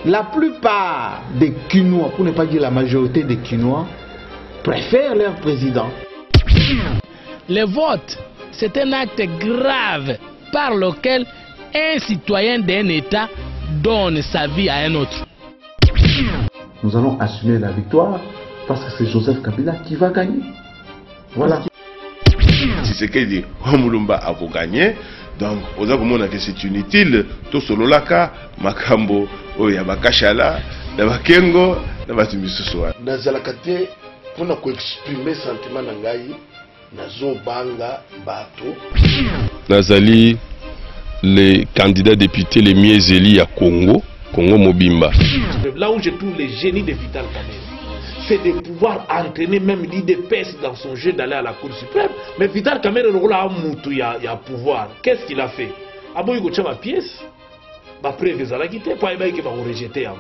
La plupart des Kinois, pour ne pas dire la majorité des Kinois, préfèrent leur président. Le vote, c'est un acte grave par lequel un citoyen d'un État donne sa vie à un autre. Nous allons assumer la victoire parce que c'est Joseph Kabila qui va gagner. Voilà. Si c'est que dit Omulumba a gagné, donc c'est inutile. Tout solo laka makambo oyabakashala nabakengo nabatimisusuwa. Nazalakate pour nous exprimer sentiment nangai nazo banga bato. Nazali les candidats députés les mieux élus à Congo Mobimba. Là où je trouve les génies de Vital Kamerhe, c'est de pouvoir entraîner même l'IDPS dans son jeu d'aller à la Cour suprême. Mais Vital Kamerhe, il y a pouvoir. Qu'est-ce qu'il a fait? Abo il a ma pièce, ma preuve à la guitare, pas qu'il va rejeter à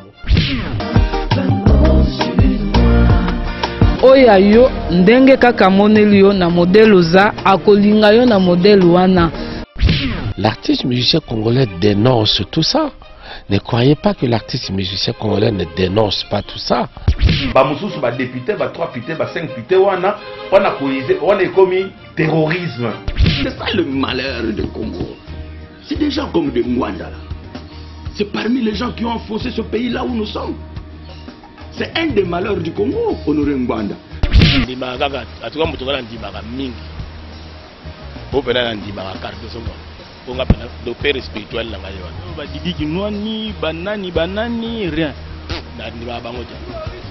Oya yo ndenge kaka moneli yo na modèle za akolinga yo na modèle wana. L'artiste musicien congolais dénonce tout ça. Ne croyez pas que l'artiste musicien congolais ne dénonce pas tout ça. Bamususu ba député, ba 3 députés, ba 5 députés, on a commis terrorisme. C'est ça le malheur du Congo. C'est des gens comme de Mwanda. C'est parmi les gens qui ont enfoncé ce pays là où nous sommes. C'est un des malheurs du Congo, Honoré Mwanda. On a le père spirituel là bas Didi Kinwani banani rien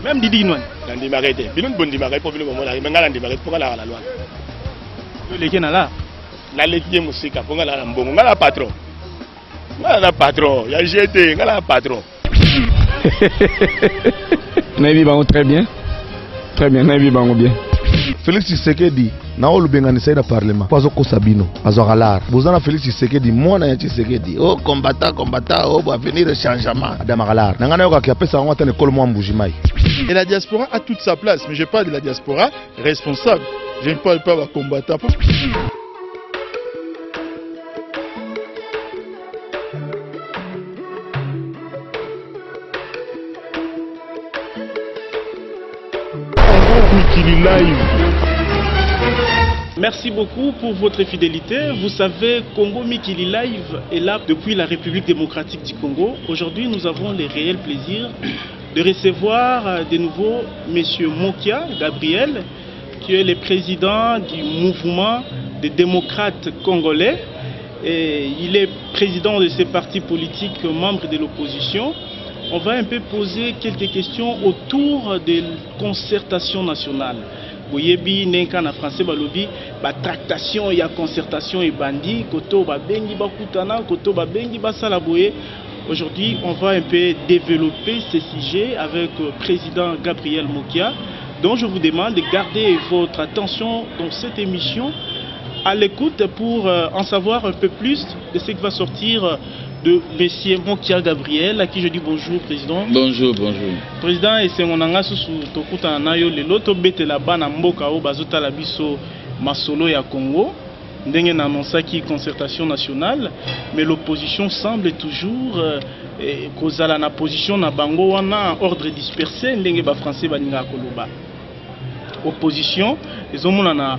même Didi Kinwani dans marité binon bondi maray pour binon mo la ngala ndi maray pour la loi le kena là la leki musique pour ngala mbongo ngala patron ya jeté ngala patron Naibi bango très bien Naibi bango bien. Félix Tshisekedi na olubengani saida parlement pazo ko sabino azogalar bozana Félix Tshisekedi mwana ya Tshisekedi oh combattant oh va venir le changement adamagalar nangana yoka kia pesa ngwa tane kolmo mbujimai. Et la diaspora a toute sa place, mais je parle de la diaspora responsable, je ne parle pas de combattant. Merci beaucoup pour votre fidélité. Vous savez, Congo Mikili Live est là depuis la République démocratique du Congo. Aujourd'hui, nous avons le réel plaisir de recevoir de nouveau M. Mokia Gabriel, qui est le président du mouvement des démocrates congolais. Et il est président de ces partis politiques, membre de l'opposition. On va un peu poser quelques questions autour de concertation nationale. Boyebi nenka na français balobi ba tractation ya concertation et bandi koto ba bengi ba kutana koto ba bengi ba sala boye. Aujourd'hui, on va un peu développer ce sujet avec le président Gabriel Mokia, dont je vous demande de garder votre attention dans cette émission à l'écoute pour en savoir un peu plus de ce qui va sortir de M. Mokia Gabriel, à qui je dis bonjour, Président. Bonjour. Président, et c'est mon angasu tokuta nayo le loto bete la bana mboka o bazota la biso masolo ya Congo. Ndenge na annonça qui concertation nationale, mais l'opposition semble toujours kozala na position na bango wana ordre dispersé ndenge ba français baninga koloba. Opposition ezomona na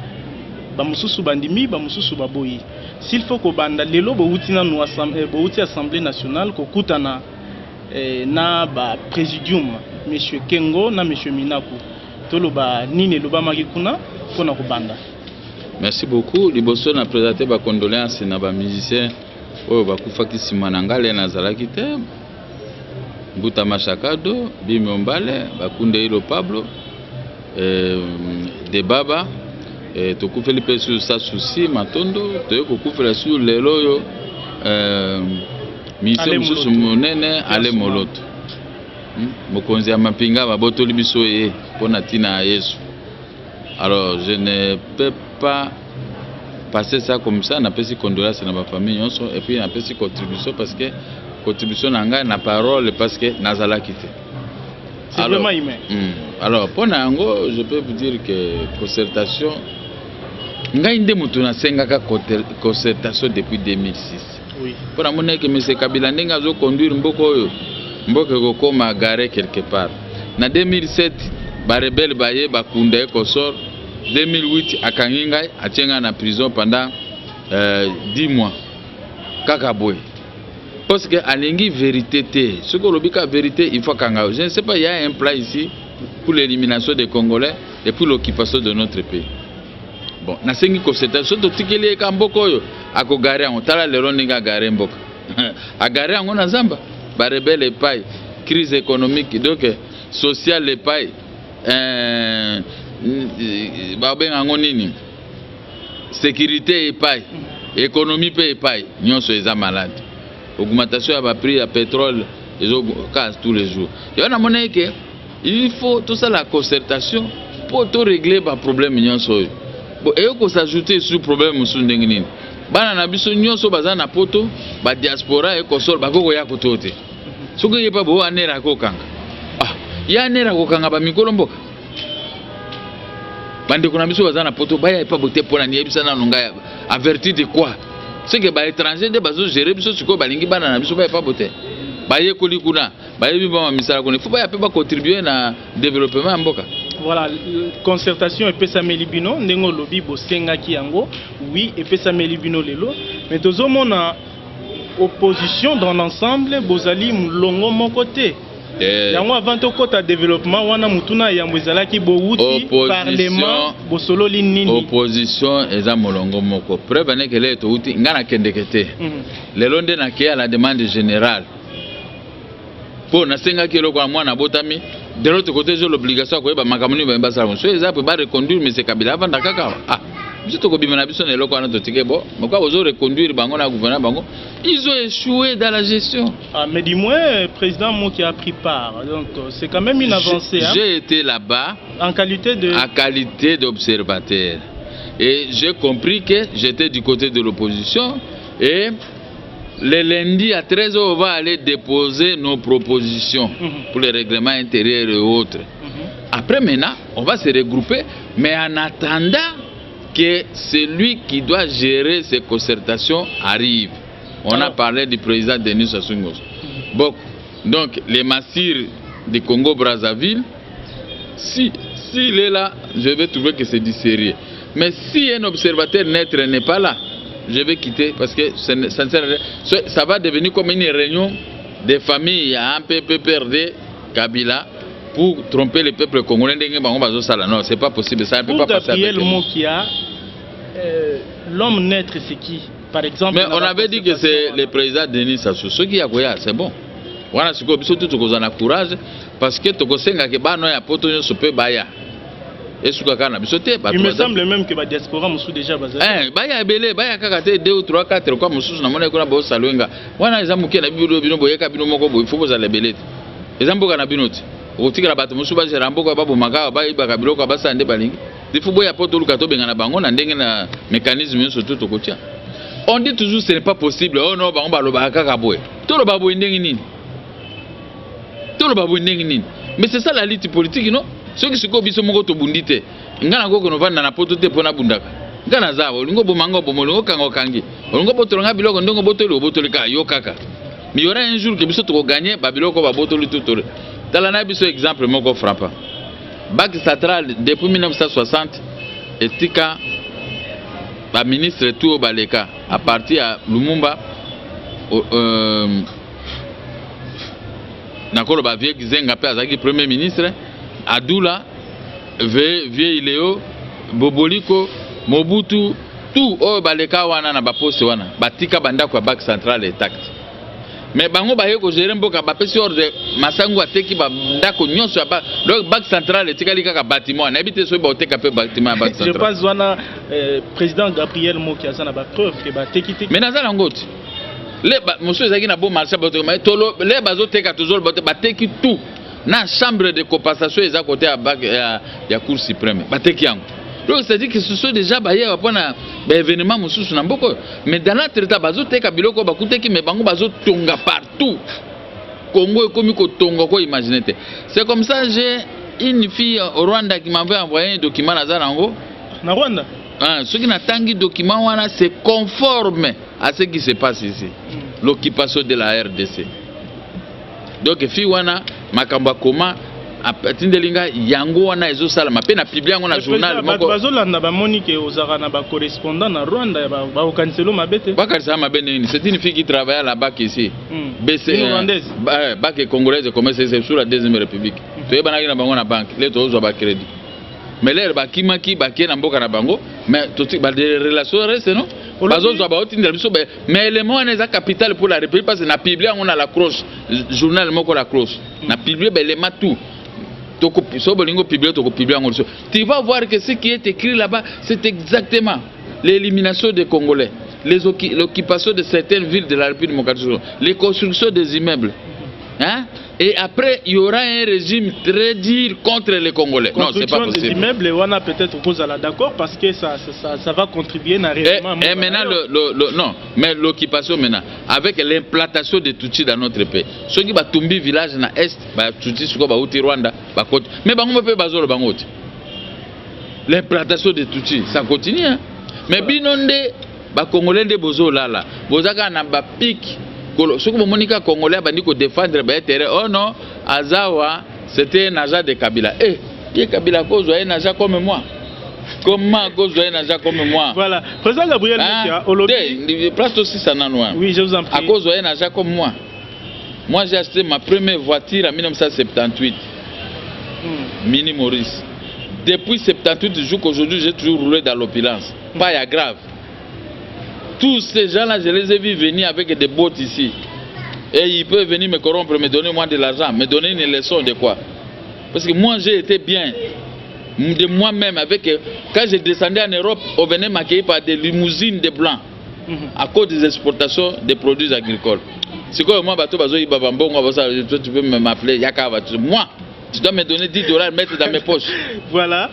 ba mususu bandimi ba mususu baboyi. S'il faut que banda lelo bouti na bouti assemblée nationale ko kutana na ba présidium monsieur Kengo na monsieur Minaku toloba nini loba magikuna kona ko banda. Merci beaucoup. Liboso na présenté ba condoléances na ba musiciens oyo bakufaki sima na ngale na zalaki te Mbuta Mashakado Bimiombale Bakunde Hilo Pablo de Baba tokufeli pe sur sa souci matondo toyo kokufela sur lelo yo mission mususu monene ale moloto mokonzi ya mapinga babotoli biso ye pona tina Yesu. Alors je ne peux pas passer ça comme ça, na pesi condoléances na ma famille et puis na pesi contribution parce que contribution nanga na parole parce que nazala quitté. C'est vraiment humain. Alors pour nango, je peux vous dire que concertation ngai nde mutu na sengaka concertation depuis 2006. Oui. Pour amona que M. Kabila ndenga zo conduire mboko oyo mboka kokoma garé quelque part. Na 2007 ba rebelle baye ba kunda ekosor. 2008 akanginga atienga na prison pendant 10 mois. Kakaboy. Parce que alingi vérité té. Ce que l'obika vérité il faut kanga. Je ne sais pas, il y a un plan ici pour l'élimination des Congolais et pour l'occupation de notre pays. Bon, na sengi concertation to tikeli ka mboko yo akogare on tala lero ninga gare mboka. Agare on na zamba ba rebelle pai crise économique donc sociale pai ba benga ngonini sécurité pai économie pai nyonso eza malade. Augmentation ya prix ya pétrole ils casse tous les jours. Et on a monnaie que il faut tout ça la concertation pour tout régler ba problème nyonso. Bon, et qu'on s'ajouter sur problème musu ndenge nini. Bana na biso nyonso baza na poto ba diaspora e kosol ba koko ya kotote. Soko yepa bo anera kokanga. Ah, ya anera kokanga ba mikolo mboka. Bande kuna biso baza na poto ba ya epa bote pona ni ebisa na longa averti de quoi? C'est que ba étranger de bazo gérer biso siko balingi bana na biso ba epa bote. Ba ye koli kuna, ba ye biba misala kuna. Faut ba ya pe ba contribuer na développement mboka. Voilà, concertation et pesa melibino ndengo lobi bosenga kiango oui et pesa melibino lelo mais tozo mona opposition dans l'ensemble bozali mulongo mon côté yango avant to kota développement wana mutuna yambo ezalaki bouti parlement bosolo nini opposition eza molongo moko preuve ne kele to uti ngana kendekete lelo nde na ke à la demande générale pour na senga ki loko mwana botami. De l'autre côté, j'ai l'obligation de faire makamuni ba mbasa mo. So eza pe ba reconduire mais c'est Kabila avant dakaka. Ah, biso ko bimana biso ne loko na to tike bo. Moko ozo reconduire bango na gouvernement bango. Ils ont échoué dans la gestion. Ah, mais dis-moi, président Moki a pris part. Donc c'est quand même une avancée. J'ai été là-bas en qualité d'observateur. Et j'ai compris que j'étais du côté de l'opposition et le lundi à 13h, on va aller déposer nos propositions pour les règlements intérieurs et autres. Après, maintenant, on va se regrouper, mais en attendant que celui qui doit gérer ces concertations arrive. On a parlé du président Denis Sassou Nguesso. Bon, donc, les massirs du Congo-Brazzaville, s'il est là, je vais trouver que c'est du sérieux. Mais si un observateur neutre n'est pas là, je vais quitter parce que ça va devenir comme une réunion des familles à un PPRD Kabila pour tromper le peuple congolais. Non, c'est pas possible. Ça ne peut pas passer avec l'homme neutre, c'est qui? Par exemple. Mais on avait dit que c'est le président Denis Sassou. Ce qui a quoi, c'est bon. Voilà ce que nous avons courage parce que tu sais que nous avons ce peu baya. Il me semble même que la diaspora moussou déjà basé. Baya belé, baya kakate 2 ou 3 4 quoi moussou na mona kuna bo salwenga. Wana ezamuke na bibiro bino boyeka bino moko bo ifo bozala belé. Ezamboka na binoti. Otikala bato moussou ba jeramboka ba bomaka ba ibaka biloko ba sande balingi. Ifo boya poto luka to benga na bango na ndenge na mécanisme surtout to kotia. On dit toujours ce n'est pas possible. Oh non, bango ba loba kaka boye. To loba boye ndenge nini? To loba boye ndenge nini? Mais c'est ça la lutte politique, non? Ce qui se passe, c'est que nous avons dit ngana ko no vanda na poto te pona bundaka ngana zawo lingo bomango bomolongo kango kangi lingo botolanga biloko ndongo botoli obotolika yo kaka mais il y aura un jour que biso to gagner ba biloko ba botoli tutore tala na biso exemple moko frappant Banque centrale depuis 1960 etika ba ministre tout baleka à partir à Lumumba nakolo ba vie Zenga pe azaki premier ministre Adoula, Vieux Iléo, Boboliko, Mobutu, tout au baleka wana na baposte wana, batika banda kwa Banque centrale intact. Mais bango ba yeko gérer mboka ba pesi ordre masangu ateki ba ndako nyonso ya ba donc Banque centrale etika lika ka bâtiment na habite so ba oteka pe bâtiment Banque centrale. Je pense wana président Gabriel Moki azana ba preuve que ba teki. Mais nazala ngoti. Les monsieur ezaki na bon marché ba oteka mais tolo les bazo teka toujours ba teki tout. Na chambre de compensation est à côté à la Cour suprême. Donc c'est-à-dire que ce sont déjà baillés à point événement mususu na mboko. Mais dans notre état bazo teka biloko bakute ki me bango bazo tonga partout. Congo est comme ko tonga ko imaginer. C'est comme ça j'ai une fille au Rwanda qui m'avait envoyé un document na Zarango. Na Rwanda. Ce qui n'a tangi document wana c'est conforme à ce qui se passe ici. L'occupation de la RDC. donc fi wana makamba koma atindelinga yango wana ezosala mape na publier yango na journal moko bazolanda bamoni ke ozaka na ba correspondant na Rwanda ba okaniselo mabete bakarisa mabene ni c'est une fille qui travaille à la BAC ici BAC congolaise comme c'est sur la deuxième république to yebana na bango na banque les tozo ba crédit mais l'air bakimaki bakie na mboka na bango mais toti ba des relations reste non bazozwa ba otindela biso mais élément eza capital pour la république parce que na publier yango na la croche journal moko la croche na publier l'élément tout. Tu vas voir que ce qui est écrit là-bas, c'est exactement l'élimination des Congolais, l'occupation de certaines villes de la République démocratique, les constructions des immeubles. Hein? Et après, il y aura un régime très dur contre les Congolais. Non, c'est pas possible. Des immeubles, on a peut-être opposé à la d'accord parce que ça va contribuer à réellement. Et maintenant, non, mais l'occupation maintenant, avec l'implantation de Tutsi dans notre pays. Ceux qui ont tombé village dans l'Est, Tutsi, ceux qui ont Rwanda, mais on peut pas l'implantation de Tutsi, ça continue. Hein? Mais binonde, les Congolais de Bozo Lala, Bozaka n'a pas pique. Ce que Monica Congolais a dit défendre oh non, Azawa, c'était un agent de Kabila. Eh, Kabila cause un agent comme moi. Comment cause un agent comme moi? Voilà. Président Gabriel Messia, au lobby. Place aussi ça n'a noir. Oui, je vous en prie. À cause d'un agent comme moi. Moi, j'ai acheté ma première voiture en 1978. Mini Maurice. Depuis 78 jusqu'à aujourd'hui, j'ai toujours roulé dans l'opulence. Pas grave. Tous ces gens-là, je les ai vus venir avec des bottes ici. Et ils peuvent venir me corrompre, me donner moi de l'argent, me donner une leçon de quoi? Parce que moi, j'ai été bien. De moi-même, quand je descendais en Europe, on venait m'accueillir par des limousines de blancs. À cause des exportations des produits agricoles. C'est quoi moi, tu peux m'appeler Yakava. Moi, tu dois me donner $10, mettre dans mes poches. Voilà.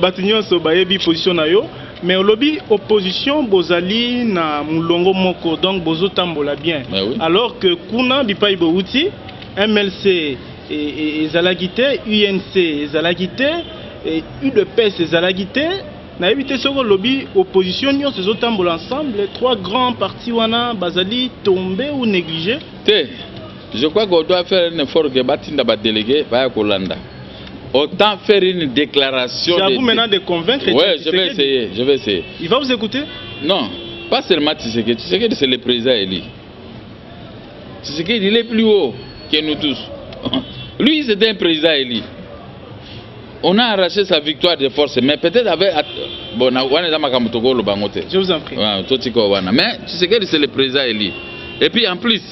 Batignon Sobayebi position nayo. Mais au lobby opposition bozali na mulongo moko donc bozo tambola bien. Oui. Alors que kuna bipai bouti MLC ezalagité, UNC ezalagité, UDPS ezalagité, na évité soko lobby opposition nyo ces tambola ensemble les trois grands partis wana bazali tombés ou négligés. Je crois qu'on doit faire un effort que batinda ba délégué va Kolanda. Autant faire une déclaration. C'est à vous maintenant de convaincre. Oui, je vais essayer. Il va vous écouter? Non, pas seulement Tshisekedi. Tshisekedi, c'est le président élu. Tshisekedi, il est plus haut que nous tous. Lui, c'était un président élu. On a arraché sa victoire de force, mais peut-être avec... Bon, je vous en prie. Mais Tshisekedi, c'est le président élu. Et puis, en plus,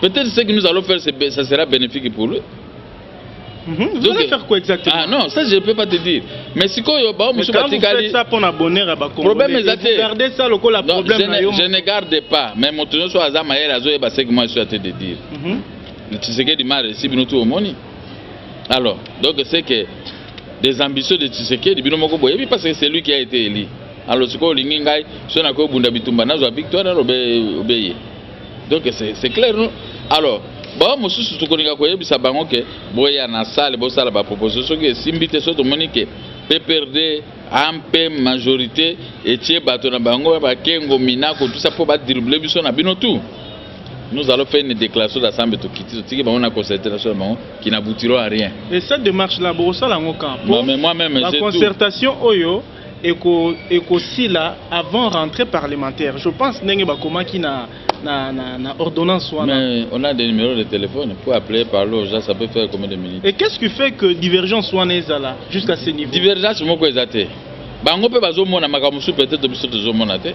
peut-être ce que nous allons faire, ça sera bénéfique pour lui. Vous allez faire quoi exactement? Ah non, ça je ne peux pas te dire. Mais si quand vous faites ça pour abonner à problème vous gardez ça le problème. Je ne garde pas. Mais mon tour soit Azama et Azo et Basek, moi je suis à te dire. Le Tshisekedi m'a reçu au Moni. Alors, donc c'est que des ambitions de Tshisekedi, parce que c'est lui qui a été élu. Alors, ce qu'on a c'est qu'on Bundabitumba n'a victoire, donc c'est clair, non? Alors, bon, moi, je suis que boya na salle, bo sala ba proposition que simbite so to monike PPRD ampe majorité et tie bato na bango ba kengo minako tout ça pour ba dribbler biso na bino tout. Nous allons faire une déclaration d'assemblée to quitter tiki ba on a concertation bango qui n'aboutira à rien. Et cette démarche là bo sala ngo camp. Mais moi-même la concertation oyo eko sila avant rentrée parlementaire. Je pense ndenge ba koma ki na ordonnance. Mais on a des numéros de téléphone pour appeler, parler aux gens, ça peut faire combien de minutes? Et qu'est-ce qui fait que divergence soit née là jusqu'à ce niveau? Divergence, c'est quoi exactement? Bango peut bazo mona makamusu peut-être biso to mona te.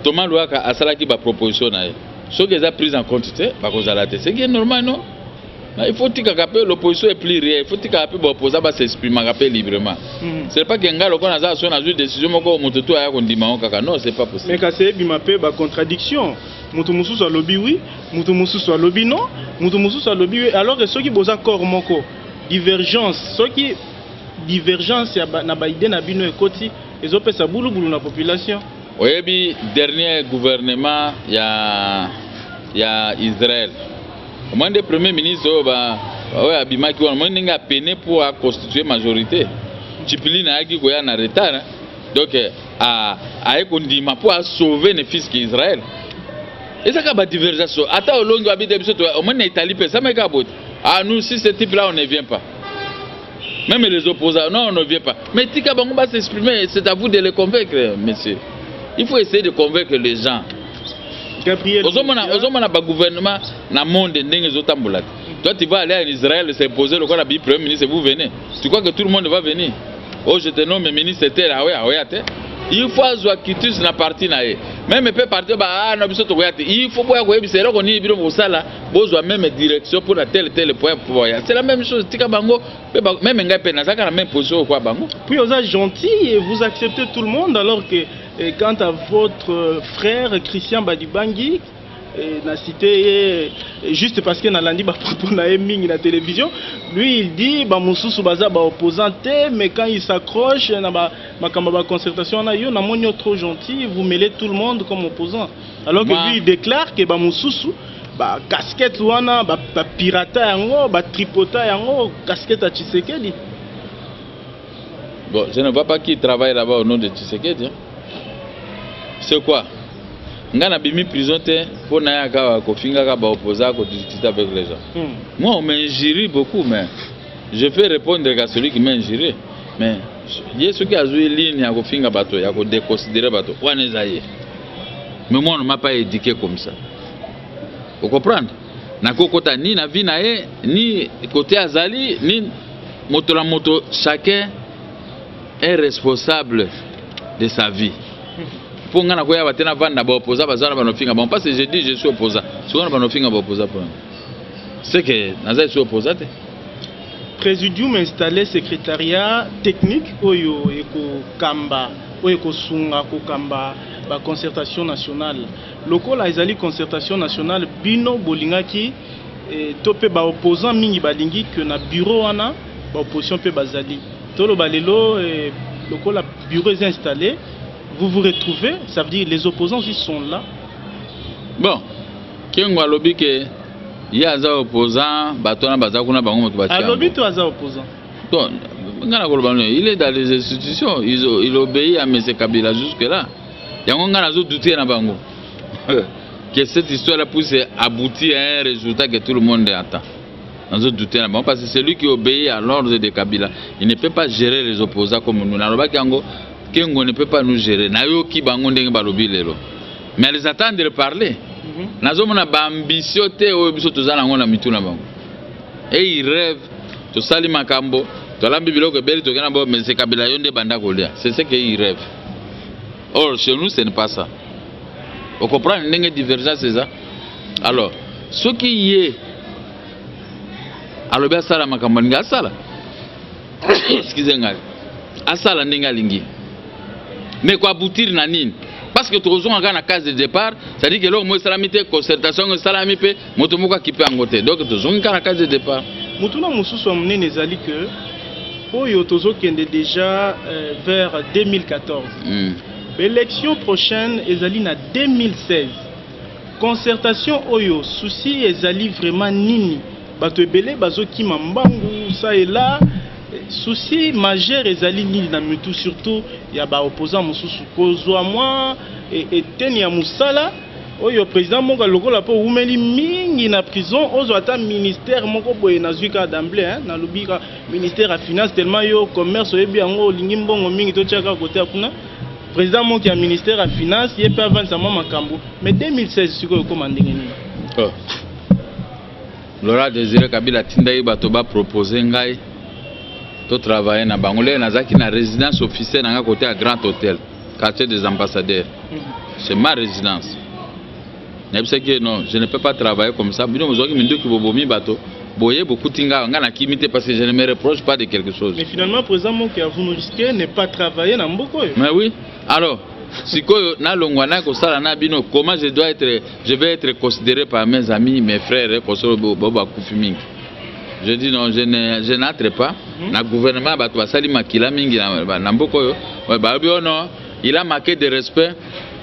Thomas Louaka a sala ki ba proposition na ye. Ce qu'ils ont pris en compte te ba kozala te. C'est normal non? Il faut que l'opposition est plus réelle. Il faut que l'opposition s'exprime librement. Ce n'est pas que l'opposition a une décision. Non, ce n'est pas possible. Mais quand c'est une contradiction, Moutoumoussou soit lobby oui, Moutoumoussou soit lobby non, Moutoumoussou soit lobby oui. Alors que ceux qui ont encore divergence, ceux qui divergence, il y a idée na bino ekoti, ils ont fait ça boulou boulou la population. Oui, dernier gouvernement, il y a Israël. Au moins des premiers ministres, Abimaki, au moins n'a peiné pour constituer majorité. Chipili n'a pas eu en retard. Donc, pour sauver les fils d'Israël. Et ça, c'est divergence. Attends, au long de au moins, l'Italie, ça m'a dit, ah, nous, si ce type-là, on ne vient pas. Même les opposants, non, on ne vient pas. Mais Tika Bango va s'exprimer, c'est à vous de les convaincre, monsieur. Il faut essayer de convaincre les gens. Gabriel. Au gouvernement, dans le monde, toi, tu vas aller en Israël, s'imposer le corps de Premier ministre, vous venez. Tu crois que tout le monde va venir? Oh, je te nomme ministre, il faut quitter la partie. Même peut partir, il faut voir que c'est là qu'on est besoin même direction pour la tel point. C'est la même chose. Même la même position. Puis vous êtes gentil et vous acceptez tout le monde alors que quant à votre frère Christian Badibangi, n'a cité juste parce que Nalandi va proposer la télévision, lui il dit bah Moussou baza ba opposanté, mais quand il s'accroche na ba concertation na yo na monyo trop gentil, vous mêlez tout le monde comme opposant, alors que lui il déclare que ba Moussou ba casquette wana ba pirata yango ba tripota yango casquette à Tshisekedi. Bon, je ne vois pas qui travaille là-bas au nom de Tshisekedi. C'est quoi? Ngana bimi prison pour na ka kofinga ka ba opposant ko discuter avec les gens. Moi on m'injurie beaucoup, mais je fais répondre à celui qui m'injurie. Mais il y a ceux qui a joué ligne à kofinga bateau, ya ko déconsidérer bateau. Wanezaye. Mais moi on ne m'a pas éduqué comme ça. Vous comprenez? Na kokota ni na vie na ye, ni côté azali, ni moto la moto, chacun est responsable de sa vie. Pour nga na koya batena vanda ba opposant bazana ba nofinga bon parce que je dis je suis opposant souvent ba nofinga ba opposant pour c'est que naza suis opposant. Présidium installé secrétariat technique oyo eko kamba oyo eko sunga ko kamba ba concertation nationale lokola ezali concertation nationale bino bolingaki topé ba opposant mingi balingi que na bureau wana ba opposition pe bazali tolo balelo lokola bureau est installé. Vous vous retrouvez, ça veut dire les opposants aussi sont là. Bon, qui est lobby que il y a des opposants, batona bazakuna bango motobatia. À lobby tu as des opposants. Bon, il est dans les institutions, il obéit à M. Kabila jusque là. Il y a un autre douter dans bango. Que cette histoire-là puisse aboutir à un résultat que tout le monde attend. Dans un douter dans bango parce que c'est lui qui obéit à l'ordre de Kabila. Il ne peut pas gérer les opposants comme nous. Kengo ne peut pas nous gérer. Mais elles attendent de parler. Et ils rêvent. C'est ce qu'ils rêvent. Or, chez nous, ce n'est pas ça. Vous comprenez? Il y a une divergence, c'est ça. Alors, ce qui est. Alors, bien, ça, la macambanga, ça, là. Excusez-moi. Asala ndinga lingi. Mais quoi aboutir na nini? Parce que tous on a la case de départ, ça dit que là moi salamité concertation salamité motomoka qui peut angoter. Donc tous on a la case de départ. Mutuna mususu amné nezali que oyo tozo kende déjà vers 2014. L'élection prochaine ezali na 2016. Concertation oyo souci ezali vraiment nini? Bato ebele bazo ki mambangu ça et là. Souci majeur ezali nini na mitu surtout ya ba opposant mususu kozwa moi et tenia musala oyo président monga lokola po umeli mingi na prison ozo ata ministère moko boye na zwika d'emblée na lobika ministère à finance tellement yo commerce yebi yango lingi mbongo mingi to tiaka côté akuna président monki ya ministère à finance ye pe avancer makambo mais 2016 siko ko mandenge nini Laurent Désiré Kabila tinda bato ba proposer ngai to travailler na bangolé nazaki na résidence officielle na côté à Grand Hôtel quartier des ambassadeurs. C'est ma résidence. Que non, je ne peux pas travailler comme ça. Bino mozoki mindo ki bobomi bato boye beaucoup tinga nga na kimité parce que je ne me reproche pas de quelque chose. Mais finalement président Moki a voulu risquer ne pas travailler na mboko. Mais oui. Alors sikoyo na longwana ko sala na bino comment je vais être considéré par mes amis, mes frères ko so boba kufi. Je dis non, je n'entre pas. Le gouvernement il a marqué de respect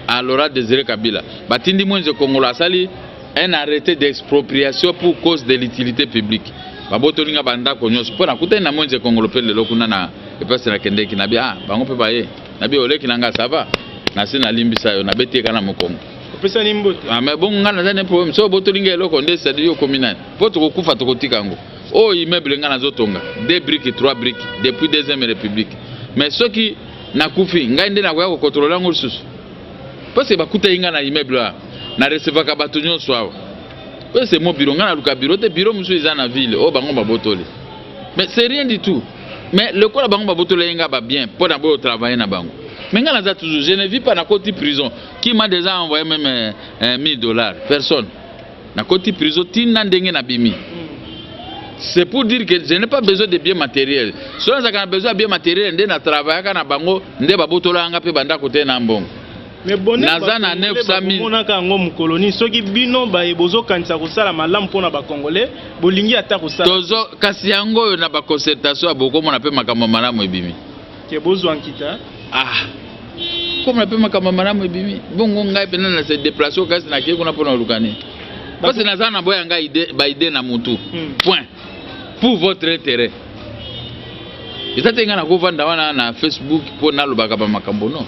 à Laurent Désiré Kabila. Batindi Mwenze Congolo a sali un arrêté d'expropriation pour cause de l'utilité publique. Babotolinga banda konyos pour akuta na Mwenze Congolo pele lokuna na epesa na kende kinabi bango pe baye nabi ole kinanga ça va na sina limbisa yo na beti kana mokongo Pesa nimbote. Ah mais bon ngana za ne problème so boto linga eloko nde c'est yo communal. Poto ko kufa to kotika ngo. Oh immeuble ngana zotonga 2 briques 3 briques depuis deuxième république. Mais ceux qui na kufi ngai nde na ko contrôler ngo susu. Parce que bakuta inga na immeuble na recevoir ka bato nyonso awa. C'est mon bureau ngana luka bureau te bureau musu eza na ville oh bango babotole. Mais c'est rien du tout. Mais le quoi bango babotole inga ba bien pour d'abord travailler na bango. Mais ngana toujours, je ne vis pas dans côté prison. Qui m'a déjà envoyé même $1000? Personne. Dans côté prison, tina ndenge na bimi. C'est pour dire que je n'ai pas besoin de biens matériels. Si on a besoin de biens matériels, on a travaillé na bango, on a babotola anga pe banda côté na mbongo. Mais bonne naza na 900 000 on a kango mukoloni soki bino ba ebozo kanisa kosala malamu pona ba congolais bolingi ata kosala. Tozo kasi yango yo na ba concertation aboko mona pe makambo malamu ebimi. Ke bozo ankita. Ah. Comme on peut makambo malamu ebimi. Bongo ngai pena na se déplacer kasi na ke kuna pona lukani. Parce que naza na boya ngai ide na mutu. Point. Pour votre intérêt. Ezate ngana ko vanda wana na Facebook pona lobaka ba makambo no.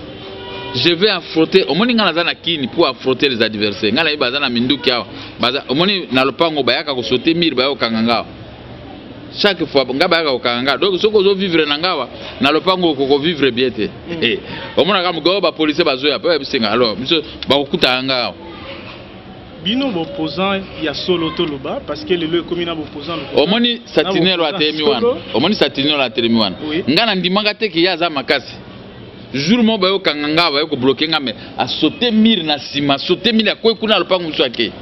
Je vais affronter au moni ngana zana kini pour affronter les adversaires. Ngana iba zana minduki awa. Baza au moni na lopango bayaka ko sauter mire bayo kanganga. Chaque fois ngaba yaka ko kanganga. Donc soko zo vivre na ngawa na lopango ko vivre bien te. Eh. Au mona ka mugo ba police bazo ya pa bisinga. Alors monsieur ba okuta anga. Bino opposant ya solo toloba parce que le commune opposant. Au moni satinero atemi wana. Au moni satinero atemi wana. Ngana ndimanga te ki ya za makasi. Jour mo bayo kanganga bayo ko bloquer ngame a sauter mire na sima sauter mire ko kuna lopango muswake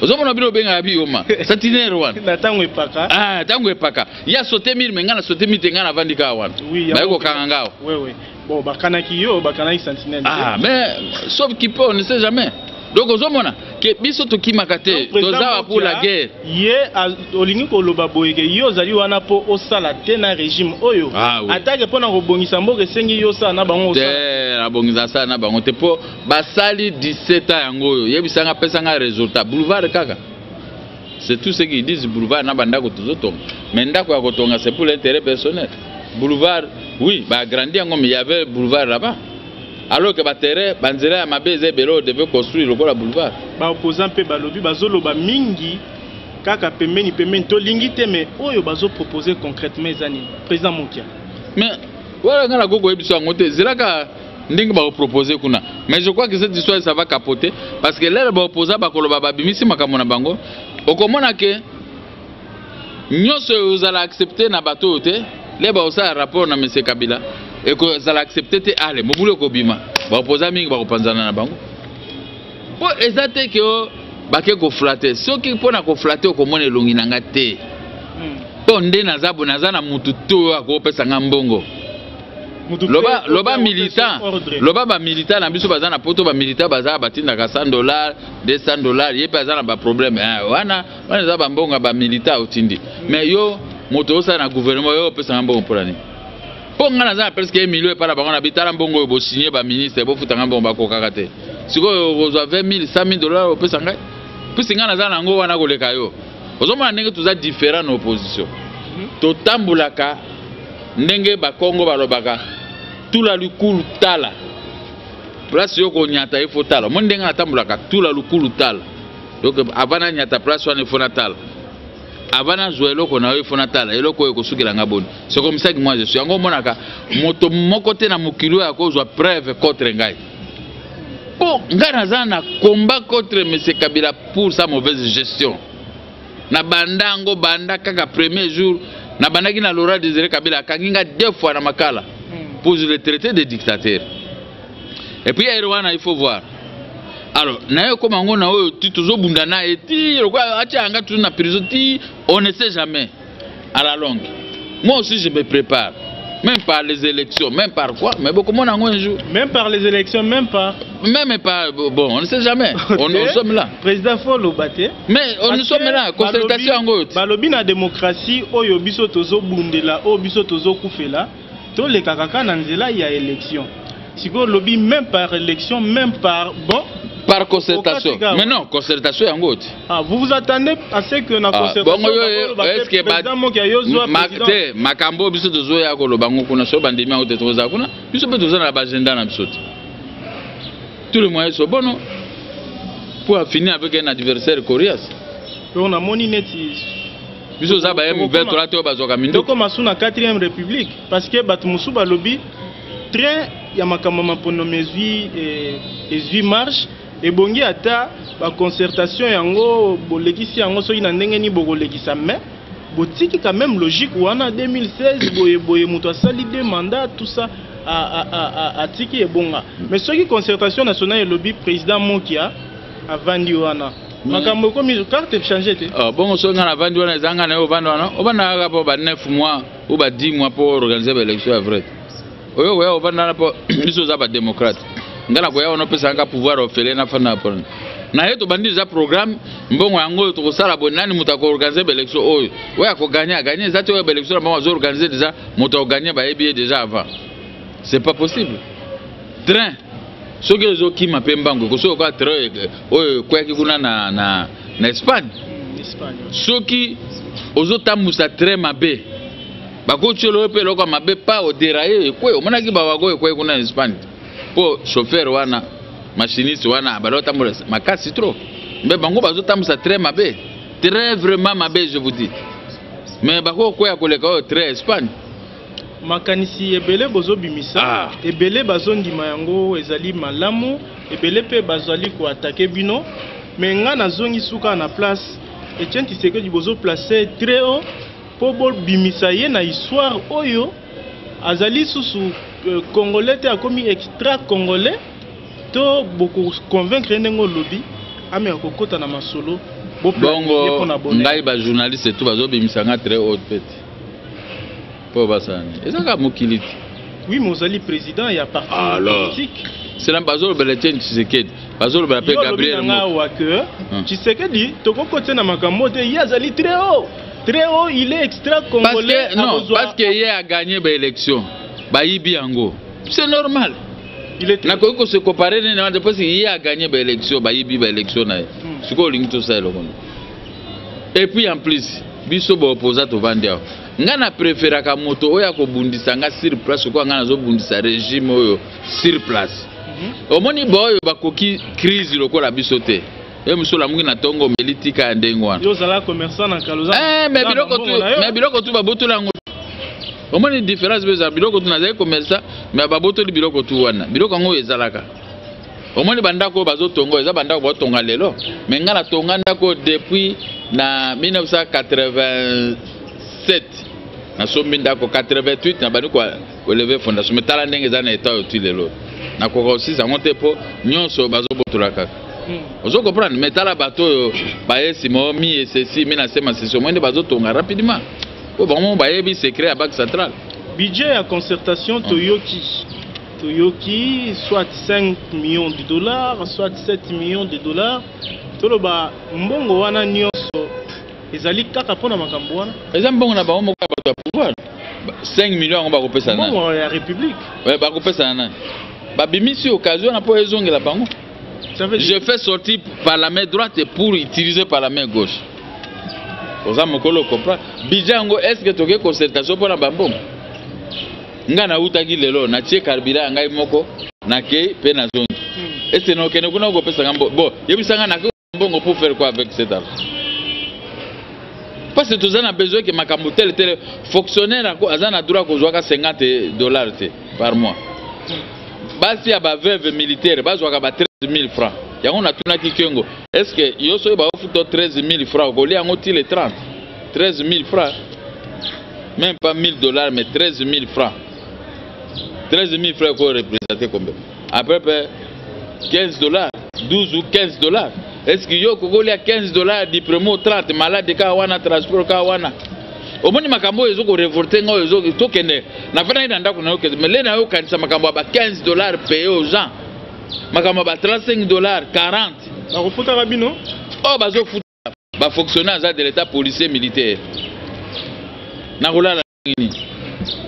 ozomona bino benga bioma satinero wana na tango epaka tango epaka ya sauter mire menga na sauter mire ngana vandika wana bayo ko kanganga oui bon bakanaki yo bakanaki sentinelle mais sauf qui peut on ne sait jamais. Donc ozomona ke biso to kimakate tozawa pour la guerre ye olingi ko loba boyeke yo zali wana po osala te na régime oyo atake pona ko bongisa mboka sengi yo sa na bango osala na bongisa sa na bango te po basali 17 ans yango oyo yebisanga pesanga résultat boulevard kaka. C'est tout ce qu'ils disent boulevard na bandako tozotonga mais ndako ya kotonga c'est pour l'intérêt personnel. Boulevard oui ba agrandi yango mais il y avait boulevard là-bas. Alors que Batere, Banzela ya mabeze belo devait construire le boulevard. Ba opposant pe balobi bazolo ba mingi kaka pemeni to lingite mais oyo bazo proposer concrètement ezani président Mokia. Mais voilà ngala gogo ebiso ngote zelaka ndingi ba proposer kuna. Mais je crois que cette histoire ça va capoter parce que là ba opposant ba koloba ba bimisi makambo na bango. Okomona ke nyoso uzala accepter na bato te, les ba osa rapport na monsieur Kabila. Et que ça l'accepté allez mo boulot ko bima ba opposa mingi ba kopanzana na bango po ezate ke o ba ke ko flatter soki pona ko flatter ko mona elongi nanga te to nde nazabo nazana mutu to akopesa ngambongo loba militant loba ba militant na biso bazana poto ba militant bazana batinda ka $100 $200 yepe bazana ba problème wana za ba mbonga ba militant otindi mais yo moto osa na gouvernement yo opesa ngambongo polani. Pour nga na presque 1 million par la banque habitara mbongo bo signer ba ministre bo futanga mbongo ba kokaka te siko ozo $20,000 $100,000 au pesa ngai puis nga na za nango wana koleka yo ozomona ndenge tuza différent na opposition to tambulaka ndenge ba Kongo balobaka tula lukulu tala place yo ko nyata ifo tala mo ndenge na tambulaka tula lukulu tala donc avana nyata place wana ifo na tala. Avant jouer eloko na yo fona tala eloko eko sukila ngaboni. C'est comme ça que moi je suis yango monaka moto mokote na mokilo ya ko zwa preuve contre ngai. Bon ngana zana combat contre monsieur Kabila pour sa mauvaise gestion. Na bandango banda kaka premier jour na bandaki na Laurent Désiré Kabila kanginga 2 fois na makala pour le traiter de dictateur. Et puis il faut voir. Alors, nayo comme on a eu toujours bundana et ti, na prison ti, on ne sait jamais à la longue. Moi aussi je me prépare, même par les élections, même par quoi, mais beaucoup de monde un jour. Même par les élections, même par. Même par bon, on ne sait jamais. On nous sommes là. Président Folo Baté. Mais on nous sommes là, concertation en gauche. Balobi na démocratie, oyo biso tozo bundela, oyo biso tozo kufela, to le kakaka na nzela il y a élection. Siko lobby même par élection, même par bon. Par concertation. Mais non, concertation en gauche. Ah, vous vous attendez à ce que na concertation. Bon, est-ce que président makambo biso tozo ya ko lobango kuna so bandimi o toza kuna biso pe toza na agenda na biso. Tout le moyen so bono. pour finir avec un adversaire coriace. On a moni net. Biso za ba M23 to bazoka mindu. Donc comme na 4e république parce que batumusu ba lobby train ya makamama pono mezui et marche et bongi ata ba concertation yango bolekisi yango so ina ndenge ni bokolekisa mais botiki quand même logique wana 2016 boye muto asali 2 mandats tout ça a tiki et bonga mais ce qui concertation nationale et lobby président Mokia avandi wana makambo komi carte changer te bon so ngana avandi wana zanga na ovandi wana obana ka po ba 9 mois ou ba 10 mois pour organiser l'élection à vrai oyo oyo ovandi na po biso za ba démocrate ngana ko ya ono pesa nga pouvoir ofele na fana pour na yeto bandi za programme mbongo yango to kosala bonani mutako organiser l'élection oyo oya ko gagner za to l'élection ba zo organiser déjà muto gagner ba ebier déjà avant c'est pas possible train soki ezo kima pe mbango ko soki train oyo kwa kikuna na Espagne soki ozo tamusa train mabe bako chelo pe loko mabe pa o dérailler ko mona ki ba wago ko kuna Espagne po chauffeur wana machiniste wana balota makasi trop mais bango bazotambusa très mabe très vraiment mabe je vous dis mais bako koya koleka très Espagne makanisi ebele bozo bimisa ebele bazondima yango ezali malamu ebele pe bazali ko attaquer bino mais nga nazongi suka na place Etienne Tshisekedi bozo placer très haut po bol bimisa ye na histoire oyo azali susu congolais te akomi extra congolais to beaucoup convaincre nengo lobby ame akokota na masolo bongo ngai ba journaliste tout bazo bimisanga très haute pete po basani ezaka mokiliti oui mozali président ya parti politique c'est la bazo Etienne Tshisekedi bazo ba pe Gabriel Ngo Tshisekedi tokokota na makambo te yazali très haut il est extra congolais parce que il a gagné ba élection ba yibi yango c'est normal. Na ko se comparer na parce qu'il a gagné ba élection ba yibi ba élection na ce ko lingi to ça le monde et puis en plus biso ba opposant to vandia nga na préférer ka moto oya ko bundisa nga sur place ko nga nazo bundisa régime oyo sur place omoni boyo bakoki crise lokola biso te et monsieur la mungi na tongo melitika ndengwa yo zala commerçant na Kaluza mais biloko tu ba botola ngo omoni différence beza biloko tu na commerçant mais ba botoli biloko tu wana biloko ngo ezalaka omoni bandako bazo tongo eza bandako ba tonga lelo mais ngala tonga ndako depuis na 1987 na sombi ndako 88 na bani ko lever fondation mais tala ndenge za na état otu lelo na ko aussi ça monte po nyonso bazo botolaka ozo comprendre mais tala bato ba esi momi et ceci mais na sema session mwende bazo tonga rapidement po bon ba yebi secret à Banque centrale budget à concertation Toyoki soit 5 millions de dollars soit 7 millions de dollars toloba mbongo wana nyonso ezali kaka pona makambo wana eza mbongo na bango moko bato pouvoir 5 millions ba kopesa na mbongo ya république ba kopesa na ba bimisi occasion na po ezongela bango. Je fais sortir par la main droite pour utiliser par la main gauche. Aux hommes comprend. Bijango est-ce que tu as concertation pour la bambom? Ngana utaki lelo na tie karbira ngai moko na ke pe na zone. Est-ce que no kene kuna ko pesa ngambo? Bon, yebisanga na mbongo pour faire quoi avec cet argent? Parce que tu as besoin que makambo tel fonctionnaire azana droit ko joaka $50 par mois. Basi ya ba veuve militaire bazwaka ba 13 000 francs. Yango na tuna kikengo. Est-ce que yoso ba ofuto 13 000 francs ko li yango ti les 30. 13 000 francs. Même pas $1000 mais 13 000 francs. 13 000 francs ko représenter combien? À peu près $15, 12 ou $15. Est-ce que yo ko li a $15 di promo 30 malade ka wana transport ka wana? Omoni makambo ezo ko revolter ngo ezo to kende na fana ina ndako na yo mais le na yo kanisa makambo ba $15 payé aux gens makambo ba $35 40 ba refuta rabino bazo futa ba fonctionnaires de l'état policier militaire na kolala nini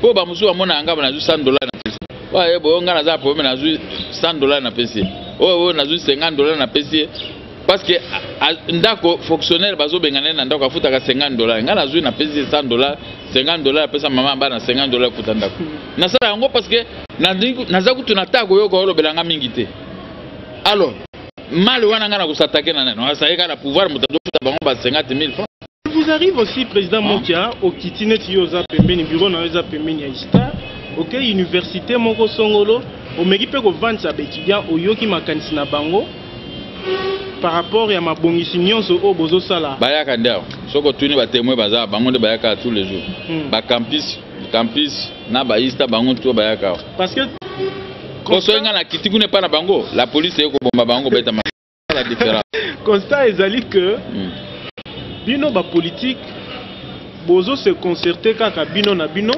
po ba musu amona anga na $100 na pesi wa yebo nga na za problème na $100 na pesi na $50 na pesi parce que ndako fonctionnaire bazo bengana na ndako afuta ka $50 ngana zui na pesi $100 $50 pesa mama ba na $50 futa ndako na sala yango parce que na za kutu na tako yo ko lobelanga mingi te alors mal wana ngana ko s'attaquer na nano asayeka na pouvoir mutazo futa bango ba 50 000 francs. Vous arrive aussi président Mokia au kitinet yoza pembeni bureau na yoza pembeni ya Ista. OK, université moko songolo o meki pe ko vendre ba étudiant oyoki makanisi na bango par rapport à ma bongisi nyonso o bozo sala. Bayaka ndao. Soko tuni ba témoin baza bango de bayaka tous les jours. Ba campus na ba Ista bango to bayaka. Parce que Kosoenga na kitiku ne pas na bango, la police eko bomba bango beta la différence. Constat ezali que bino ba politique bozo se concerter kaka bino na bino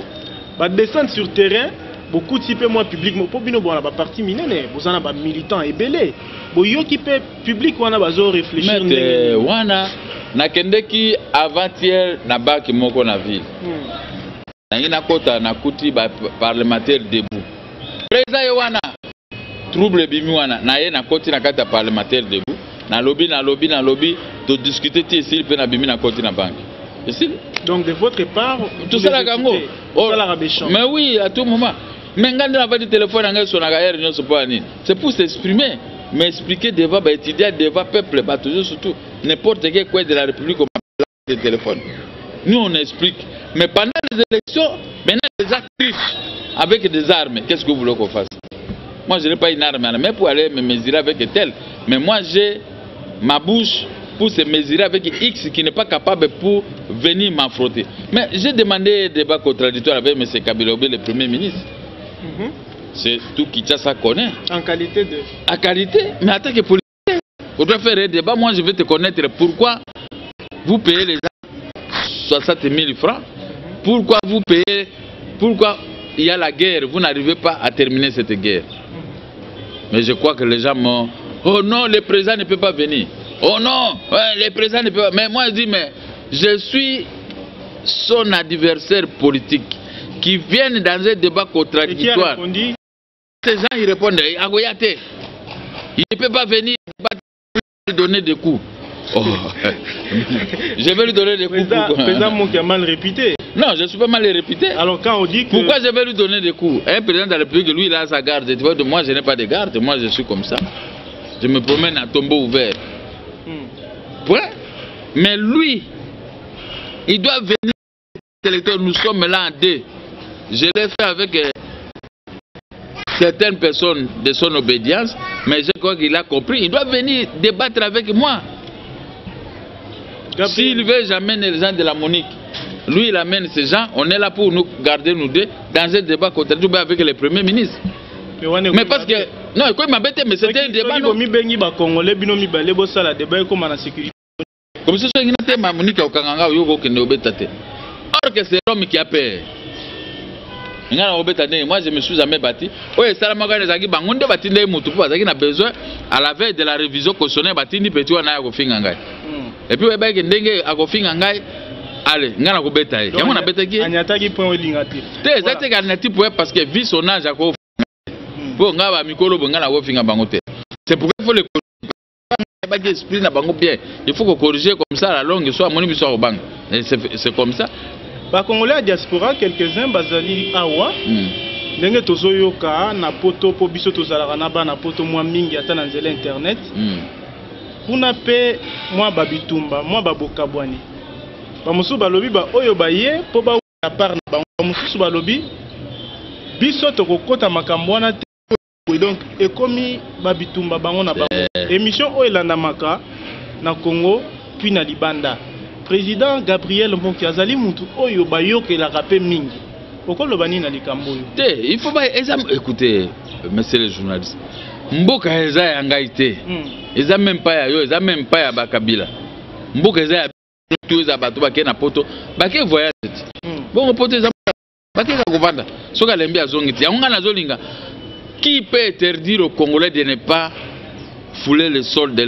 ba descendre sur terrain beaucoup type moi public po bino bona ba parti minene bozana ba militant ebele boyoki pe public wana bazo réfléchir mais wana na kendeki avant-hier na baki moko na ville. Na kota na kuti ba parlementaire debout. Président Yowana trouble bimi wana na ye na koti na kata parlementaire debout na lobby de discuter ici pe na bimi na koti na banque. Donc de votre part tout ça la gango. Mais oui, à tout moment. Mais quand on a dit téléphone en sur la guerre non c'est pour s'exprimer, mais expliquer devant ba étudiants devant peuple ba toujours surtout n'importe quel coin de la République on a des téléphones. Nous on explique, mais pendant les élections, maintenant les actrices avec des armes, qu'est-ce que vous voulez qu'on fasse? Moi je n'ai pas une arme, mais pour aller me mesurer avec tel, mais moi j'ai ma bouche pour se mesurer avec X qui n'est pas capable pour venir m'affronter. Mais j'ai demandé un débat contradictoire avec M. Kabila, le Premier ministre. C'est tout Kinshasa connaît. En qualité de... En qualité, mais en tant que politicien, on doit faire un débat. Moi je vais te connaître pourquoi vous payez les gens 60 000 francs. Pourquoi vous payez, pourquoi il y a la guerre, vous n'arrivez pas à terminer cette guerre. Mais je crois que les gens m'ont... Oh non, le président ne peut pas venir. Oh non, le président ne peut pas... Mais moi je dis, mais je suis son adversaire politique qui vient dans un débat contradictoire. Et qui a répondu? Ces gens ils répondent, Agoyate, il ne peut pas venir, il ne peut pas donner des coups. Oh. Je vais lui donner des coups. Président Mokia mal réputé. Non, je ne suis pas mal réputé. Alors quand on dit que... Pourquoi je vais lui donner des coups? Un président de la République, lui, il a sa garde. Tu vois, moi, je n'ai pas de garde. Moi, je suis comme ça. Je me promène à tombeau ouvert. Ouais. Mais lui, il doit venir. Nous sommes là en deux. Je l'ai fait avec certaines personnes de son obédience. Mais je crois qu'il a compris. Il doit venir débattre avec moi. S'il veut, j'amène les gens de la Monique. Lui, il amène ces gens. On est là pour nous garder, nous deux, dans un débat contradictoire avec le Premier ministre. Mais parce que... Non, il m'a bêté, mais c'était un débat. Comme ça, c'est ma Monique au Kanganga, or que c'est l'homme qui a peur. Moi, je me suis jamais battu. Oui, ça m'a dit que besoin à la veille de la révision constitutionnelle, et puis, il y a des allez, ngana ko beta ye. Yango na beta ki? Anyataki point olingati. Te, ça te anyati point parce que vu son âge ako pour ngaba mikolo ngana ko finga bango te. C'est pourquoi il faut le pas que esprit na bango bien. Il faut corriger comme ça la langue soit moni biso ko bang. C'est comme ça. Ba Congolais à diaspora quelques-uns bazali awa. Ndenge tozoyoka na poto po biso tozalaka na ba na poto mwa mingi ata na nzela internet. Kuna pe mwa babitumba, mwa babokabwani. Bamusu balobi ba oyo baye po ba na part na bango bamusu balobi biso tokokota makambo wana te donc ekomi babitumba bango na bango émission oyo elandamaka na Congo puis na Libanda président Gabriel Mboki azali mutu oyo bayokelaka pe mingi okoloba nini na likambo oyo te il faut pas écoutez monsieur le journaliste mboka eza ya ngai te eza même pas ya yo eza même pas ya bakabila mboka eza ya tous les abattus qui na poto baki voyage bon poto za baki za kovanda soka lembi azongiti yango na zolinga qui peut interdire aux Congolais de ne pas fouler le sol de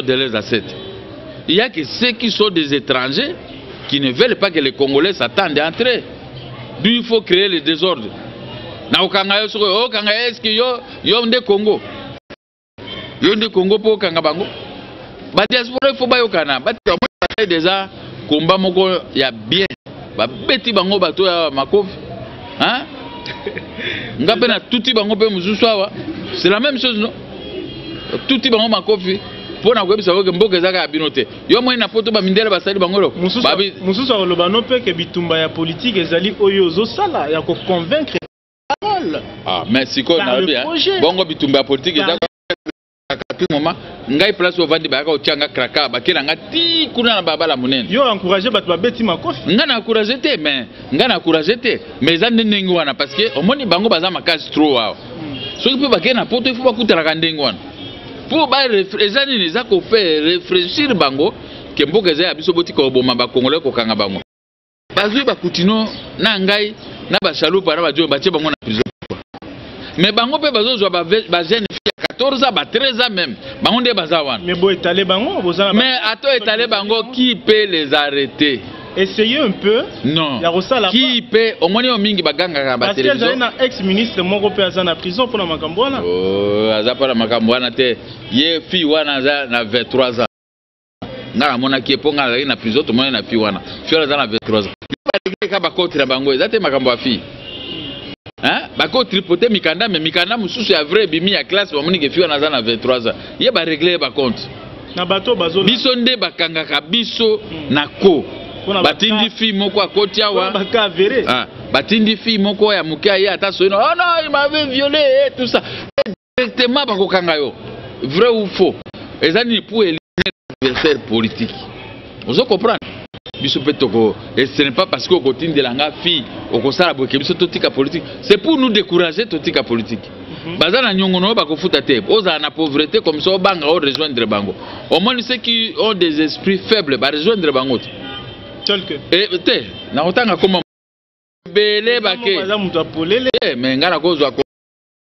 leurs ancêtres? Il y a que ceux qui sont des étrangers qui ne veulent pas que les Congolais s'attendent à entrer. D'où il faut créer le désordre. Na okanga yo soko okanga est-ce que yo nde Congo pour okanga bango. Ba diaspora il faut ba yokana ba déjà combat moko ya bien ba beti bango bato ya makofi hein ngape na tuti bango pe muzusu awa c'est la même chose non tout type bango makofi pour na kwebisa que mboka ezaka ya binote yo moi na poto ba mindele basali bangolo mususu akoloba no pe ke bitumba ya politique ezali oyo ozosala ya ko convaincre parole mais siko na bien bongo bitumba ya politique ezaka kati moment ngai place ovandi ba ka otianga kraka bakela ngati kuna na babala munene yo encourager bato babeti makofi nga na encourager te mais eza ndenge wana parce que omoni bango baza makasi trop awa soki pe bakela na poto il faut bakutala ndenge wana pour ba eza nini eza ko faire réfléchir bango ke mboka eza ya biso botika oboma ba congolais ko kanga bango bazui ba kutino na ngai na ba chaloupa na ba jo ba tie bango na prison mais bango pe bazozwa ba jeune fille 14 ans, 13 ans même. Mais bon, étaler bango, mais attends, étaler bango, qui peut les arrêter? Essayez un peu. Non. Qui peut? Au moins, on mingi baganga parce qu'il y a un ex-ministre moko pe aza na prison pour la makambwana. Oh, aza pour la makambwana te. Ye fi wana aza na 23 ans. Ngala mona ki eponga na prison to mona na fi wana. Fi aza na 23 ans. Ba régler ka ba contre na bango, ezate makambo ya fi. Hein? Bako tripoter mikanda mais mikanda mususu ya vrai bimi ya classe bamoni ke fiwa naza na 23 ans. Ye ba régler ba compte. Na bato bazo biso nde bakanga ka biso na ko. Batindi fi moko akoti awa. Baka veré. Ah, batindi fi moko ya mukia ye ata soino. Oh non, il m'avait violé et tout ça. Directement bako kanga yo. Vrai ou faux? Ezani pour éliminer l'adversaire politique. Vous comprenez? Et ce n'est pas parce qu'au côté de la fille, au constat de politique, c'est pour nous décourager totika politique. Bazana nyongono ba ko futate, oza na pauvreté comme ça banga o rejoindre bango. Au moins ceux qui ont des esprits faibles ba rejoindre bango. Tel que te na otanga comme belé bake. Mais ngana ko zo ko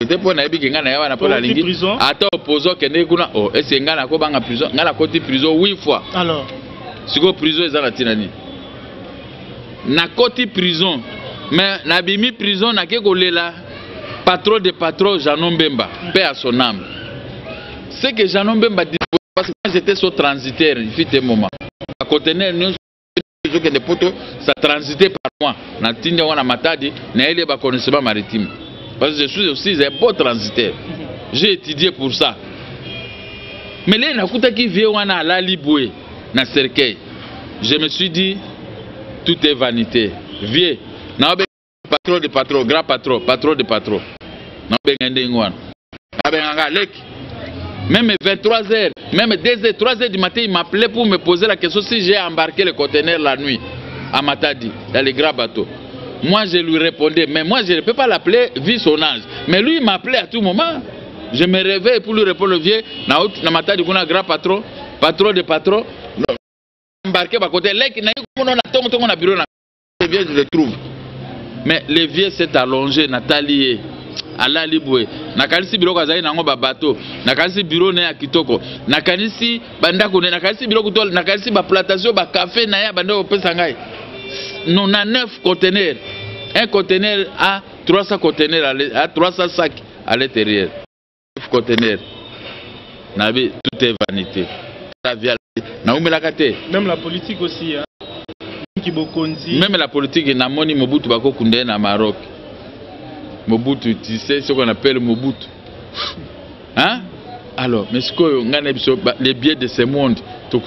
te pona ebiki ngana ya wana pola lingi. Ata opposo kende kuna oh ese ngana ko banga prison, ngana ko ti prison 8 fois. Alors siko prison ezala tinani na koti prison mais na bimi prison na ke kolela patron de patron Jean Mbemba paix à son âme c'est que Jean Mbemba dit parce que moi j'étais sur transitaire il fit un moment à conteneur nous que des poteaux ça transitait par moi na tinda wana matadi na ele ba connaissement maritime parce que je suis aussi un bon transitaire j'ai étudié pour ça mais là na kuta ki vie wana la liboué na cercueil. Je me suis dit, tout est vanité. Vieux, patron de patron, grand patron, patron de patron. Même 23h, même 2h, 3h du matin, il m'appelait pour me poser la question si j'ai embarqué le conteneur la nuit à Matadi, dans les grands bateaux. Moi, je lui répondais, mais moi, je ne peux pas l'appeler vu son âge. Mais lui, il m'appelait à tout moment. Je me réveille pour lui répondre, vieux, na Matadi, on a grand patron, patron de patron. Embarqué par côté je le trouve mais les vieux s'est allongé Nathalie ala libwe nakanisi bureau kazali nango ba bateau nakanisi bureau na ya kitoko nakanisi bandako nakanisi bureau kutol nakanisi ba plantation ba café na ya bandako pesa ngai 99 conteneurs un conteneur a 300 conteneurs à 300 sacs à l'intérieur 9 conteneurs nabi tout est vanité même la politique aussi. Hein? Même la politique, na moni Mobutu bako kunde na Maroc. Mobutu, tu sais ce qu'on appelle Mobutu. Hein? Alors, mais ce que les biais de ce monde, est-ce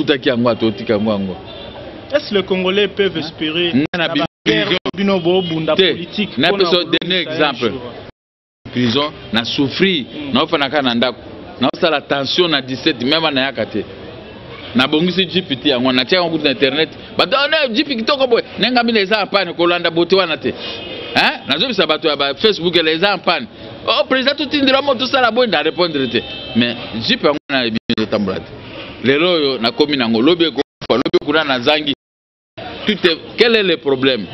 que les Congolais peuvent espérer la politique? Je vais donner un exemple. Prison, na souffri, na ofanaka na ndako. Na osala tension na 17 même na yakate. Na bongisi GPT yango na tia yango na internet badona GPT kitoko boy nenga mine eza apane kolanda bote wana te hein nazo bisa bato ya Facebook les eza apane oh président tout indira moto sala boy nda répondre te mais GPT yango na ebino tambrate lelo yo na komi nango lobe kuna na zangi tout est quel est le problème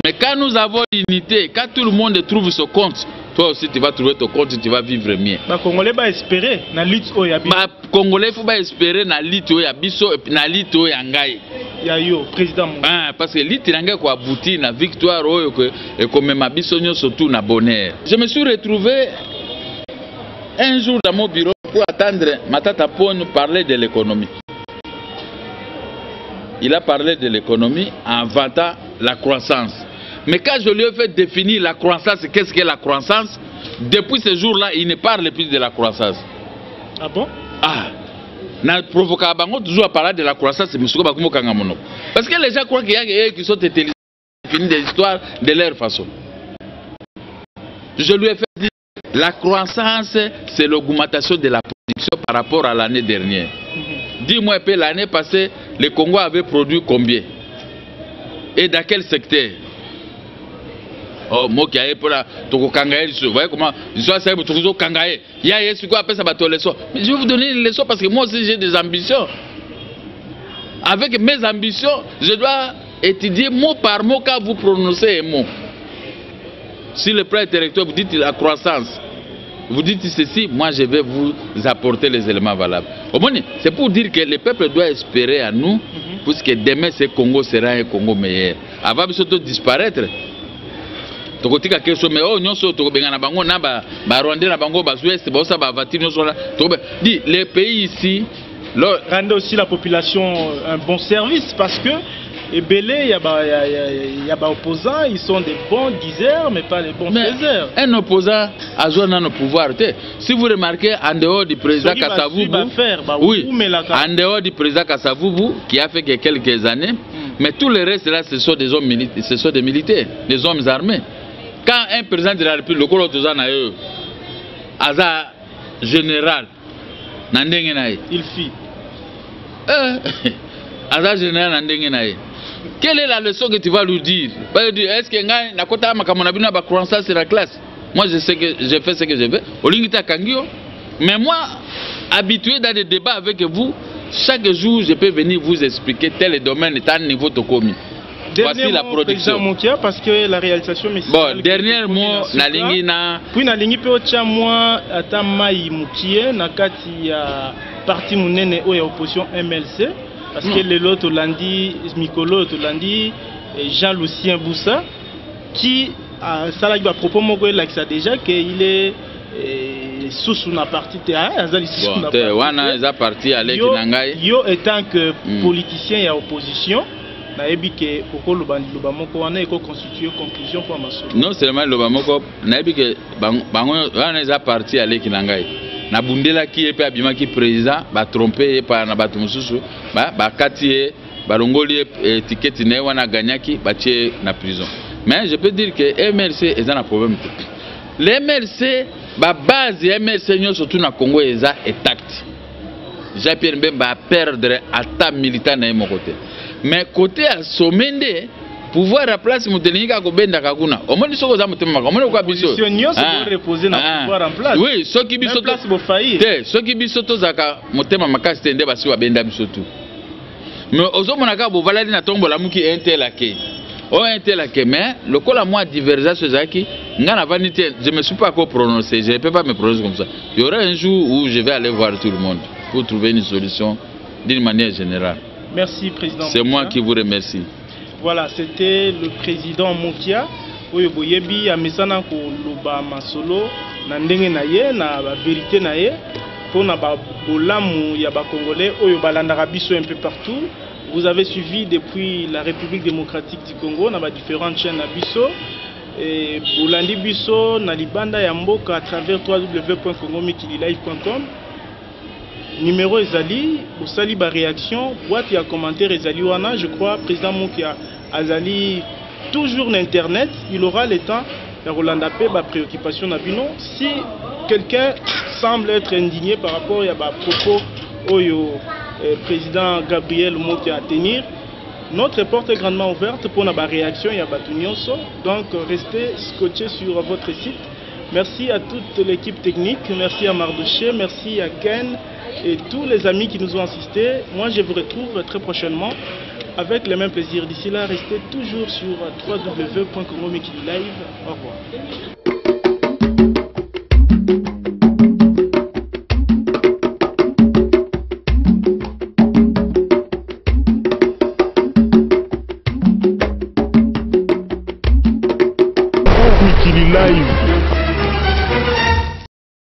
mais quand nous avons l'unité quand tout le monde trouve son compte toi aussi tu vas trouver ton compte, tu vas vivre mieux. Les Congolais vont espérer na lutte oyabi. Les Congolais faut pas espérer na lutte oyabiso na lutte oyangai. Ya yo président. Ah parce que lutte yangai ko abouti na victoire oyo et comme ma biso surtout na bonheur. Je me suis retrouvé un jour dans mon bureau pour attendre Matata pour nous parler de l'économie. Il a parlé de l'économie en vantant la croissance. Mais quand je lui ai fait définir la croissance, qu'est-ce qu'est la croissance? Depuis ce jour-là, il ne parle plus de la croissance. Ah bon? Ah, na provoquer bango toujours à parler de la croissance, mais soko bakumo kanga mono. Parce que les gens croient qu'il y a eux qui sont intelligents, fini des histoires de leur façon. Je lui ai fait dire la croissance, c'est l'augmentation de la production par rapport à l'année dernière. Dis-moi un peu, l'année passée, le Congo avait produit combien? Et dans quel secteur? Oh, moi qui ai pour la Toko Kangaé, vous voyez comment je suis toujours Kangaé. Il y a ce qu'on appelle ça bateau leçon. Mais je vais vous donner une leçon parce que moi aussi j'ai des ambitions. Avec mes ambitions, je dois étudier mot par mot quand vous prononcez un mot. Si le plan intellectuel vous dites la croissance, vous dites ceci, moi je vais vous apporter les éléments valables. Au moins, c'est pour dire que le peuple doit espérer à nous, puisque demain ce Congo sera un Congo meilleur. Avant de surtout disparaître. Tokotika quelque mais oh nyonso tokobenga na bango na ba Rwanda na bango ba Ouest ba osa ba vatiri nyonso la dit les pays ici rendez aussi la population un bon service parce que Ebélé il y a opposants, ils sont des bons diseurs mais pas les bons faiseurs. Un opposant a joué dans le pouvoir. Si vous remarquez en dehors du président Kasavubu, oui, en dehors du président Kasavubu qui a fait que quelques années, mais tout le reste là ce sont des hommes militaires, ce sont des militaires, des hommes armés. Quand un président de la République, le Aza général, il fit. Aza général, quelle est la leçon que tu vas lui dire? Est-ce que la croissance c'est la classe? Moi je sais que j'ai fait ce que je veux. Mais moi, habitué dans des débats avec vous, chaque jour je peux venir vous expliquer tel domaine est à niveau de commis. Voici la production. Mokia, parce que la réalisation bon, dernier mot, puis na lingi pe ocha moi atamai mukie na kati ya parti munene o ya opposition MLC parce que le lot Olandi Mikolo Olandi Jean-Lucien Boussa qui a salagi ba propos moko lakisa déjà que il est sous na parti terrain azali sous na parti wana eza parti avec nangai yo étant que politicien ya opposition. Non seulement le Bamoko, naibike bango wana parti avec Nangai. Na bundela qui est abima qui président ba trompé par na batu mususu ba kati ba rongoli étiquette ne wana ganyaki ba tie na prison. Mais je peux dire que MLC est un problème. Les MLC ba base MLC surtout na Congo est intact. Jean-Pierre Mbemba perdre attaque militaire na mon côté. Mais côté à Somende, pouvoir à place Moutelinga Kobenda Kakuna. Au moins, ils sont aux amis de Maka. Au moins, quoi, biso. Reposer dans pouvoir en place. Oui, ceux qui biso. Place vos faillir. Ceux qui biso Zaka, Motema Maka, c'était un débat sur Benda bisotu. Mais aux hommes, on a qu'à valadi na tombe la mouki intelake. Oh, intelake, mais le col à moi divergence sur Zaki, n'a vanité. Je ne me suis pas encore prononcé. Je ne peux pas me prononcer comme ça. Il y aura un jour où je vais aller voir tout le monde pour trouver une solution d'une manière générale. Merci, Président. C'est moi qui vous remercie. Voilà, c'était le président Mokia. Oyo boyebi amesana ko loba masolo na ndenge na ye na ba vérité na ye pona ba bolamu ya ba congolais oyo balandaka biso un peu partout. Vous avez suivi depuis la République démocratique du Congo na ba différentes chaînes na biso et bolandi biso na libanda ya mboka à travers www.congomikililive.com. Numéro Ezali, au sali ba réaction, boîte et commentaire Ezali wana, je crois, président Mokia Azali, toujours l'internet, il aura le temps de Rolanda Pe, ba préoccupation nabino. Si quelqu'un semble être indigné par rapport à ba propos au président Gabriel Mokia à tenir, notre porte est grandement ouverte pour la réaction et à Batunyonso. Donc restez scotchés sur votre site. Merci à toute l'équipe technique, merci à Mardoché, merci à Ken et tous les amis qui nous ont assistés. Moi je vous retrouve très prochainement avec le même plaisir. D'ici là, restez toujours sur www.congomikililive. Au revoir. Live.